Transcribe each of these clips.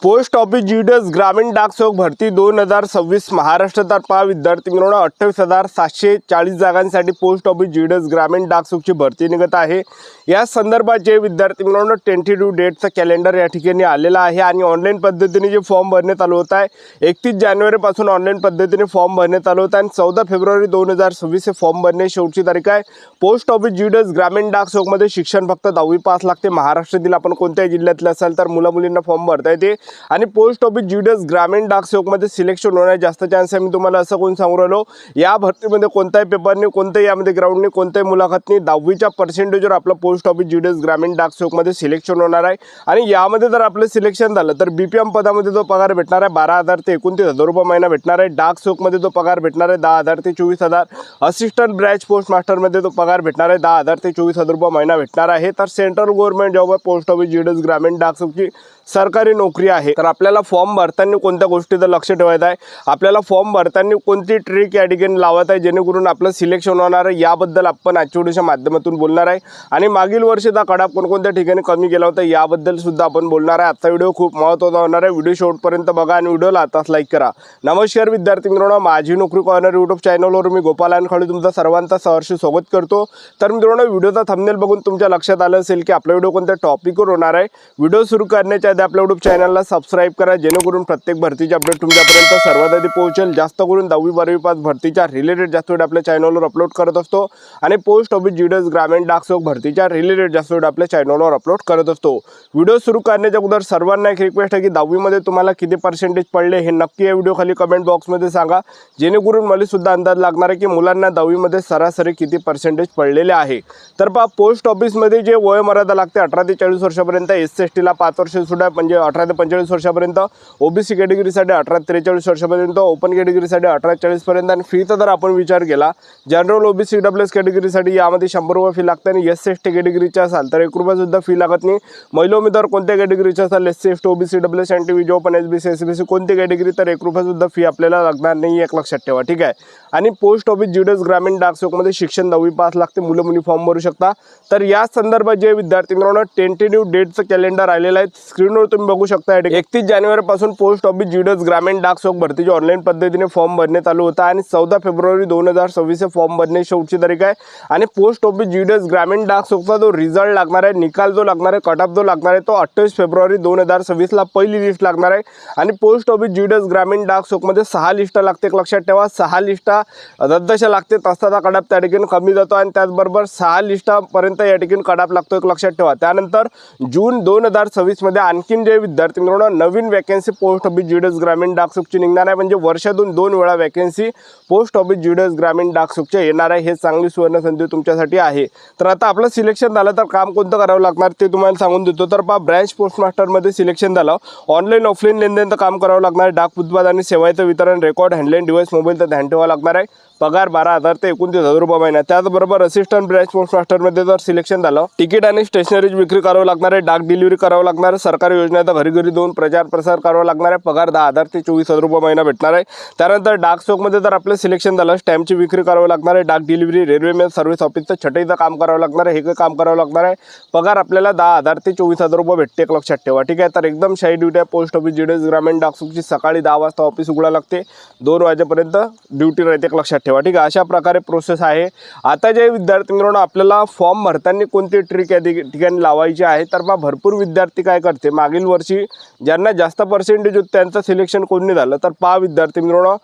Post office GDS ग्रामीण डाक सेवक भरती 2026 महाराष्ट्रातर्फे विद्यार्थी मिळून 28,740 जागांसाठी पोस्ट ऑफिस जीडीएस ग्रामीण डाक सेवकची भरती निघत आहे। या संदर्भात जे विद्यार्थी मिळून टेंटेटिव्ह डेटचं कॅलेंडर या ठिकाणी आलेलं आहे आणि ऑनलाईन पद्धतीने जे फॉर्म भरण्यात आलं होत आहे 31 जानेवारीपासून ऑनलाईन पद्धतीने फॉर्म भरण्यात आलं होतं आणि 14 फेब्रुवारी 2026 हे फॉर्म भरण्याची शेवटची तारीख आहे। पोस्ट ऑफिस जीडीएस ग्रामीण डाक सेवकमध्ये शिक्षण फक्त 10वी पास लागते। महाराष्ट्रातील आपण कोणत्याही जिल्ह्यातले असाल तर मुला मुलींना फॉर्म भरता येते आणि पोस्ट ऑफिस जीडीएस ग्रामीण डाक सेवकमध्ये सिलेक्शन होण्याचे जास्त चान्स आहे। मी तुम्हाला असं कोण सांगू राहिलो, या भरतीमध्ये कोणत्याही पेपरने, कोणत्याही यामध्ये ग्राउंडने, कोणत्याही मुलाखतनी 10वीच्या पर्सेंटेजवर आपलं पोस्ट ऑफिस जीडीएस ग्रामीण डाक सेवकमध्ये सिलेक्शन होणार आहे आणि यामध्ये जर आपलं सिलेक्शन झालं तर बीपीएम पदामध्ये जो पगार भेटणार आहे 12,000 ते 29,000 रुपये महिना भेटणार आहे। डाक सेवकमध्ये जो पगार भेटणार आहे 10,000 ते 24,000। असिस्टंट ब्रँच पोस्ट मास्टरमध्ये जो पगार भेटणार आहे 10,000 ते 24,000 रुपये महिना भेटणार आहे। तर सेंट्रल गव्हर्नमेंट जॉब आहे पोस्ट ऑफिस जीडीएस ग्रामीण डाक सेवकची सरकारी नोकरी आहे। तर आपल्याला फॉर्म भरताना कोणत्या गोष्टीचं लक्ष ठेवायचं आहे, आपल्याला फॉर्म भरताना कोणती ट्रिक या ठिकाणी लावत आहे जेणेकरून आपलं सिलेक्शन होणार आहे याबद्दल आपण आजच्या व्हिडिओच्या माध्यमातून बोलणार आहे आणि मागील वर्षीचा कडाप कोणकोणत्या ठिकाणी कमी केला होता याबद्दल सुद्धा आपण बोलणार आहे। आजचा व्हिडिओ खूप महत्त्वाचा होणार आहे। व्हिडिओ शेवटपर्यंत बघा आणि व्हिडिओला आताच लाईक करा। नमस्कार विद्यार्थी मित्रांनो, माझी नोकरी कॉर्नर यूट्यूब चॅनलवर मी गोपाल अनखळे तुमचं सर्वांचं सहर्ष स्वागत करतो। तर मित्रांनो, व्हिडिओचा थंबनेल बघून तुमच्या लक्षात आलं असेल की आपला व्हिडिओ कोणत्या टॉपिकवर होणार आहे। व्हिडिओ सुरू करण्याच्या आधी आपल्या यूट्यूब चॅनलला सबस्क्राइब करा जेणेकरून प्रत्येक भरतीचे अपडेट तुमच्यापर्यंत सर्वात आधी पोहोचेल। जास्त करून 10वी 12वी पास भरतीच्या रिलेटेड जास्त व्हिडिओ आपल्या चॅनलवर अपलोड करत असतो आणि पोस्ट ऑफिस जीडीएस ग्रामीण डाक सेवक भरतीच्या रिलेटेड जास्त व्हिडिओ आपल्या चॅनलवर अपलोड करत असतो। व्हिडिओ सुरू करण्याच्या अगोदर सर्वांना एक रिक्वेस्ट आहे की 10वी मध्ये तुम्हाला किती पर्सेंटेज पडले हे नक्की या व्हिडिओ खाली कमेंट बॉक्समध्ये सांगा जेणेकरून मला सुद्धा अंदाज लागणार आहे की मुलांना 10वी मध्ये सरासरी किती पर्सेंटेज पडलेले आहे। तर पहा, पोस्ट ऑफिसमध्ये जे वय मर्यादा लागते 18 ते 40 वर्षापर्यंत, SC/ST ला 5 वर्ष सुद्धा म्हणजे 18 ते 45 वर्षापर्यंत, ओबीसी कॅटेगरीसाठी 18 ते 43 वर्षापर्यंत, ओपन कॅटेगरीसाठी 18 ते 40 पर्यंत आणि फीचा जर आपण विचार केला जनरल ओबीसी डब्ल्यूएस कॅटेगरीसाठी यामध्ये 100 रुपये फी लागते आणि SC/ST कॅटेगरीचा असाल तर 1 रुपया सुद्धा फी लागत नाही। महिला उमेदवार कोणत्या कॅटेगरीचे असाल SC/ST OBC WS NTV job पण एसबीसी एसबीसी कोणती कॅटेगरी तर 1 रुपया सुद्धा फी आपल्याला लागणार नाही, एक लक्षात ठेवा, ठीक आहे। आणि पोस्ट ऑफिस जीडीएस ग्रामीण डाक सेवकमध्ये शिक्षण 10वी पास लागते, मुलं मुली फॉर्म भरू शकता। तर या संदर्भात जे विद्यार्थी मित्रांनो टेंटेटिव्ह डेटचं कॅलेंडर आलेलं आहे स्क्रीनवर तुम्ही बघू शकता। 31 जानेवारीपासून पोस्ट ऑफिस जीडीएस ग्रामीण डाक सेवक भरतीची ऑनलाईन पद्धतीने फॉर्म भरण्यात आलं होतं आणि 14 फेब्रुवारी 2026 फॉर्म भरण्याची शेवटची तारीख आहे आणि पोस्ट ऑफिस जीडीएस ग्रामीण डाक सेवकचा जो रिझल्ट लागणार आहे, निकाल जो लागणार आहे, कट ऑफ जो लागणार आहे तो 28 फेब्रुवारी 2026 ला पहिली लिस्ट लागणार आहे आणि पोस्ट ऑफिस जीडीएस ग्रामीण डाक सेवकमध्ये 6 लिस्ट लागते, एक लक्षात ठेवा। 6 लिस्टा जसजशा लागते तसा कट ऑफ त्या ठिकाणी कमी जातो आणि त्याचबरोबर 6 लिस्टापर्यंत या ठिकाणी कट ऑफ लागतो, एक लक्षात ठेवा। त्यानंतर जून 2026 मध्ये आणखीन जे विद्यार्थी मित्रांनो नवीन वॅकन्सी पोस्ट ऑफिस जीडीएस ग्रामीण डाक सेवकची निघणार आहे, म्हणजे वर्षातून 2 वेळा वॅकन्सी पोस्ट ऑफिस जीडीएस ग्रामीण डाक सेवकच्या येणार आहे। हे चांगली सुवर्ण संधी तुमच्यासाठी आहे। तर आता आपलं सिलेक्शन झालं तर काम कोणतं करावं लागणार ते तुम्हाला सांगून देतो। तर पहा, ब्रँच पोस्ट मास्टरमध्ये सिलेक्शन झालं, ऑनलाईन ऑफलाईन लेनदेनचं काम करावं लागणार, डाक उत्पादन आणि सेवाचं वितरण, रेकॉर्ड, हँडलाईन डिव्हाइस, मोबाईलचं ध्यान ठेवावं लागणार आहे, पगार 12,000 ते 29,000 रुपये महिना। त्याचबरोबर असिस्टंट ब्रँच पोस्ट मास्टरमध्ये जर सिलेक्शन झालं तिकीट आणि स्टेशनरीज विक्री करावं लागणार आहे, डाक डिलिव्हरी करावं लागणार आहे, सरकारी योजनेचा घरी घरी जाऊन प्रचार प्रसार करावा लागणार आहे, पगार 10,000 ते 24,000 रुपये महिना भेटणार आहे। त्यानंतर डाक सेवकमध्ये जर आपलं सिलेक्शन झालं स्टॅम्पची विक्री करावं लागणार आहे, डाक डिलिव्हरी, रेल्वे मेल सर्व्हिस ऑफिसचं छटाईचं काम करावं लागणार आहे, हे काम करावं लागणार आहे, पगार आपल्याला 10,000 ते 24,000 रुपये भेटते, एक लक्षात ठेवा, ठीक आहे। तर एकदम शाही ड्युटी आहे पोस्ट ऑफिस जीडीएस ग्रामीण डाक सेवकची। सकाळी 10 वाजता ऑफिस उघडा लागते, 2 वाजेपर्यंत ड्युटी राहते, एक लक्षात ठेवा, ठीक आहे। अशा प्रकारे प्रोसेस आहे। आता जे विद्यार्थी मित्रांनो आपल्याला फॉर्म भरताना कोणती ट्रिक या ठिकाणी लावायची आहे, तर बा भरपूर विद्यार्थी काय करते, मागील वर्षी ज्यांना जास्त पर्सेंटेज होते त्यांचं सिलेक्शन कोणी झालं तर पहा विद्यार्थी मित्रांनो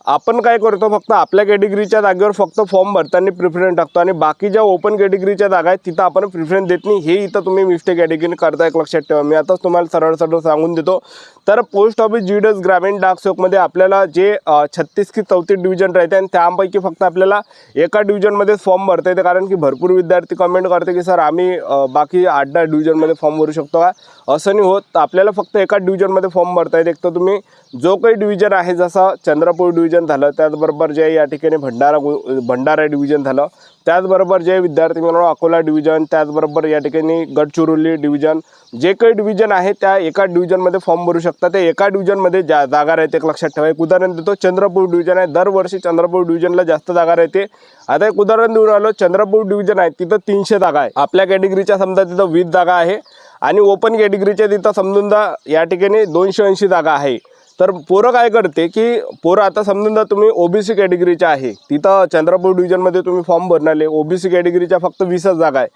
आपण काय करतो, फक्त आपल्या कॅटेगरीच्या जागेवर फक्त फॉर्म भरताना प्रिफरन्स टाकतो आणि बाकी ज्या ओपन कॅटेगरीच्या जागा आहेत तिथं आपण प्रिफरन्स देत नाही, हे इथं तुम्ही मिस्टेक या ठिकाणी करता, एक लक्षात ठेवा। मी आताच तुम्हाला सरळ सरळ सांगून देतो। तर पोस्ट ऑफिस जीडीएस ग्रामीण डाक सेवकमध्ये आपल्याला जे 36 की 34 डिव्हिजन राहते आणि त्यापैकी फक्त आपल्याला एका डिव्हिजनमध्ये फॉर्म भरता येते, कारण की भरपूर विद्यार्थी कमेंट करते की सर आम्ही बाकी 8-10 डिव्हिजनमध्ये फॉर्म भरू शकतो का, असं नाही होत। आपल्याला फक्त एका डिव्हिजनमध्ये फॉर्म भरता येते। एक तर तुम्ही जो काही डिव्हिजन आहे जसं चंद्रपूर डिव्हिजन झालं, त्याचबरोबर जे या ठिकाणी भंडारा डिव्हिजन झालं, त्याचबरोबर जे विद्यार्थी मित्रांनो अकोला डिव्हिजन, त्याचबरोबर या ठिकाणी गडचिरोली डिव्हिजन, जे काही डिव्हिजन आहे त्या एका डिव्हिजनमध्ये फॉर्म भरू शकता। ते एका डिव्हिजनमध्ये जागा राहते, एक लक्षात ठेवा। एक उदाहरण देतो, चंद्रपूर डिव्हिजन आहे, दरवर्षी चंद्रपूर डिव्हिजनला जास्त जागा राहते। आता एक उदाहरण देऊन आलो, चंद्रपूर डिव्हिजन आहे तिथं 300 जागा आहे, आपल्या कॅटेगरीच्या समजा तिथं 20 जागा आहे आणि ओपन कॅटेगरीच्या तिथं समजून जा या ठिकाणी 280 जागा आहे. तर पोरं काय करते की पोरं आता समजून जा तुम्ही ओबीसी कॅटेगरीच्या आहे, तिथं चंद्रपूर डिव्हिजनमध्ये तुम्ही फॉर्म भरणारे ओबीसी कॅटेगरीच्या फक्त 20च जागा आहे.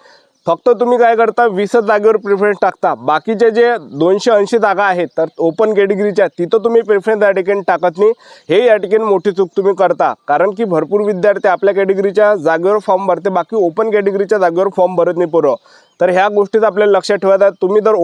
फक्त तुम्ही काय करता 20च जागेवर प्रिफरन्स टाकता. बाकीचे जे 280 जागा आहेत तर ओपन कॅटेगरीच्या तिथं तुम्ही प्रिफरन्स या ठिकाणी टाकत नाही. हे या ठिकाणी मोठी चूक तुम्ही करता, कारण की भरपूर विद्यार्थी आपल्या कॅटेगरीच्या जागेवर फॉर्म भरते, बाकी ओपन कॅटेगरीच्या जागेवर फॉर्म भरत नाही पोरं. तर ह्या गोष्टीत आपल्याला लक्षात ठेवायचं आहे. तुम्ही जर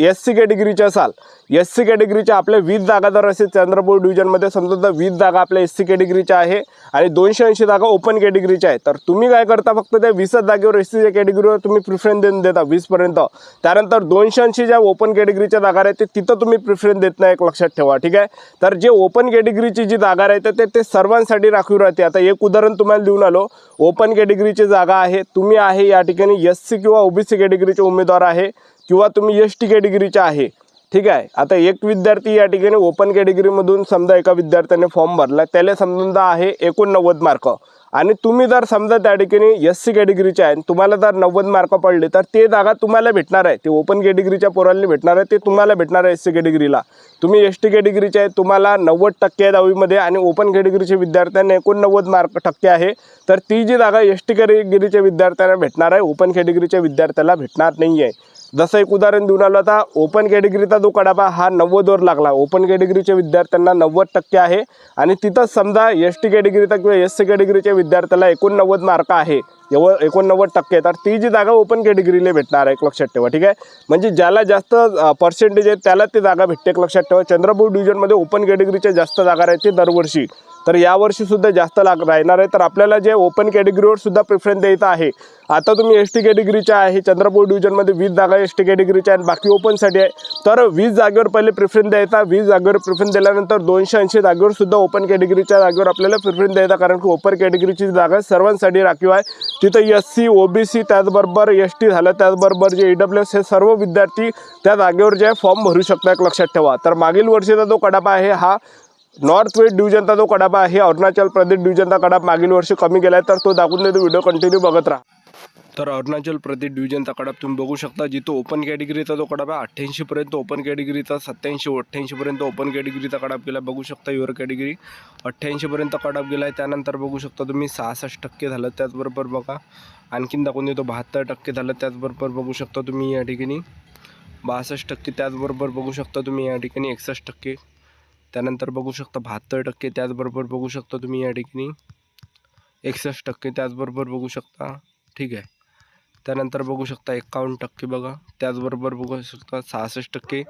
SC कॅटेगरीचे असाल, SC कॅटेगरीच्या आपल्या 20 जागा जर असेल चंद्रपूर डिव्हिजनमध्ये समजा 20 जागा आपल्या SC कॅटेगरीच्या आहे आणि 280 जागा ओपन कॅटेगरीच्या आहे, तर तुम्ही काय करता फक्त त्या 20च जागेवर SC कॅटेगरीवर तुम्ही प्रिफरन्स देता 20पर्यंत. त्यानंतर 280 ज्या ओपन कॅटेगरीच्या जागा आहेत तिथं तुम्ही प्रिफरन्स देत नाही, एक लक्षात ठेवा. ठीक आहे. तर जे ओपन कॅटेगरीची जी जागा राहते ते सर्वांसाठी राखीव राहते. आता एक उदाहरण तुम्हाला देऊन आलो. ओपन कॅटेगरीची जागा आहे, तुम्ही आहे या ठिकाणी SC किंवा OBC कॅटेगरीचे उमेदवार आहे किंवा तुम्ही ST कॅटेगरीचा आहे. ठीक आहे. आता एक विद्यार्थी या ठिकाणी ओपन कॅटेगरीमधून समजा एका विद्यार्थ्याने फॉर्म भरला, त्याला समजा आहे 89 मार्क आणि तुम्ही जर समजा त्या ठिकाणी SC कॅटेगरीचे आहे, तुम्हाला जर 90 मार्क पडले तर ते जागा तुम्हाला भेटणार आहे. ते ओपन कॅटेगरीच्या पोरांना भेटणार आहे, ते तुम्हाला भेटणार आहे SC कॅटेगरीला. तुम्ही ST कॅटेगरीचे आहे, तुम्हाला 90% आहे 10वीमध्ये आणि ओपन कॅटेगरीचे विद्यार्थ्यांना 89 टक्के आहे. तर ती जी जागा ST कॅटेगरीच्या विद्यार्थ्यांना भेटणार आहे, ओपन कॅटेगरीच्या विद्यार्थ्याला भेटणार नाही आहे. जसं एक उदाहरण देऊन आलं, आता ओपन कॅटेगरीचा जो कडापा हा 90वर लागला, ओपन कॅटेगरीच्या विद्यार्थ्यांना 90% आहे आणि तिथंच समजा ST कॅटेगरीचा किंवा SC कॅटेगरीच्या विद्यार्थ्याला 89 मार्क आहे, 89%, तर ती जी जागा ओपन कॅटेगरीला भेटणार आहे, एक लक्षात ठेवा. ठीक आहे. म्हणजे ज्याला जास्त पर्सेंटेज आहे त्याला ती जागा भेटते, एक लक्षात ठेवा. चंद्रपूर डिव्हिजनमध्ये ओपन कॅटेगरीच्या जास्त जागा राहते दरवर्षी, तर यावर्षी सुद्धा जास्त राहणार आहे. तर आपल्याला जे ओपन कॅटेगरीवर सुद्धा प्रिफरन्स द्यायचा आहे. आता तुम्ही ST कॅटेगरीच्या आहे, चंद्रपूर डिव्हिजनमध्ये 20 जागा ST कॅटेगरीच्या आहेत, बाकी ओपनसाठी आहे. तर 20 जागेवर पहिले प्रिफरन्स द्यायचा. 20 जागेवर प्रिफरन्स दिल्यानंतर 280 जागेवर सुद्धा ओपन कॅटेगरीच्या जागेवर आपल्याला प्रिफरन्स द्यायचा, कारण की ओपन कॅटेगरीची जागा सर्वांसाठी राखीव आहे. तिथं SC OBC त्याचबरोबर ST झालं, त्याचबरोबर जे EWS हे सर्व विद्यार्थी त्या जागेवर जे फॉर्म भरू शकतात, एक लक्षात ठेवा. तर मागील वर्षीचा जो कडापा आहे हा नॉर्थ वेस्ट डिव्हिजनचा जो कडापा आहे, अरुणाचल प्रदेश डिव्हिजनचा कडापा मागील वर्षी कमी गेला आहे, तर तो दाखवून देतो. व्हिडिओ कंटिन्यू बघत राहा. तर अरुणाचल प्रदेश डिव्हिजनचा कडाप तुम्ही बघू शकता, जिथं ओपन कॅटेगरीचा जो कडाप आहे 88पर्यंत, ओपन कॅटेगरीचा 87-88पर्यंत ओपन कॅटेगरीचा कडाप गेला बघू शकता. युअर कॅटेगरी 88पर्यंत कडाप गेला आहे. त्यानंतर बघू शकता तुम्ही 66% झालं. त्याचबरोबर बघा आणखीन दाखवून देतो 72% झालं. त्याचबरोबर बघू शकता तुम्ही या ठिकाणी 62%. त्याचबरोबर बघू शकता तुम्ही या ठिकाणी 61%. त्यानंतर बघू शकता 72%. त्याचबरोबर बघू शकता तुम्ही या ठिकाणी 61%. त्याचबरोबर बघू शकता. ठीक आहे. त्यानंतर बघू शकता 51% बघा. त्याचबरोबर बघू शकता 66%.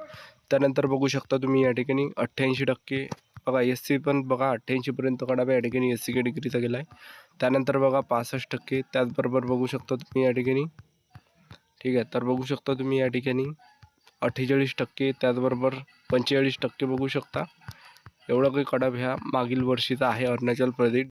त्यानंतर बघू शकता तुम्ही या ठिकाणी 88% बघा. SC पण बघा 88पर्यंत कडापा या ठिकाणी SC कॅटेगरीचा गेला आहे. त्यानंतर बघा 65%. त्याचबरोबर बघू शकता तुम्ही या ठिकाणी. ठीक आहे. तर बघू शकता तुम्ही या ठिकाणी 48%. त्याचबरोबर 45% बघू शकता. एवढा काही कडाप ह्या मागील वर्षीचा आहे अरुणाचल प्रदेश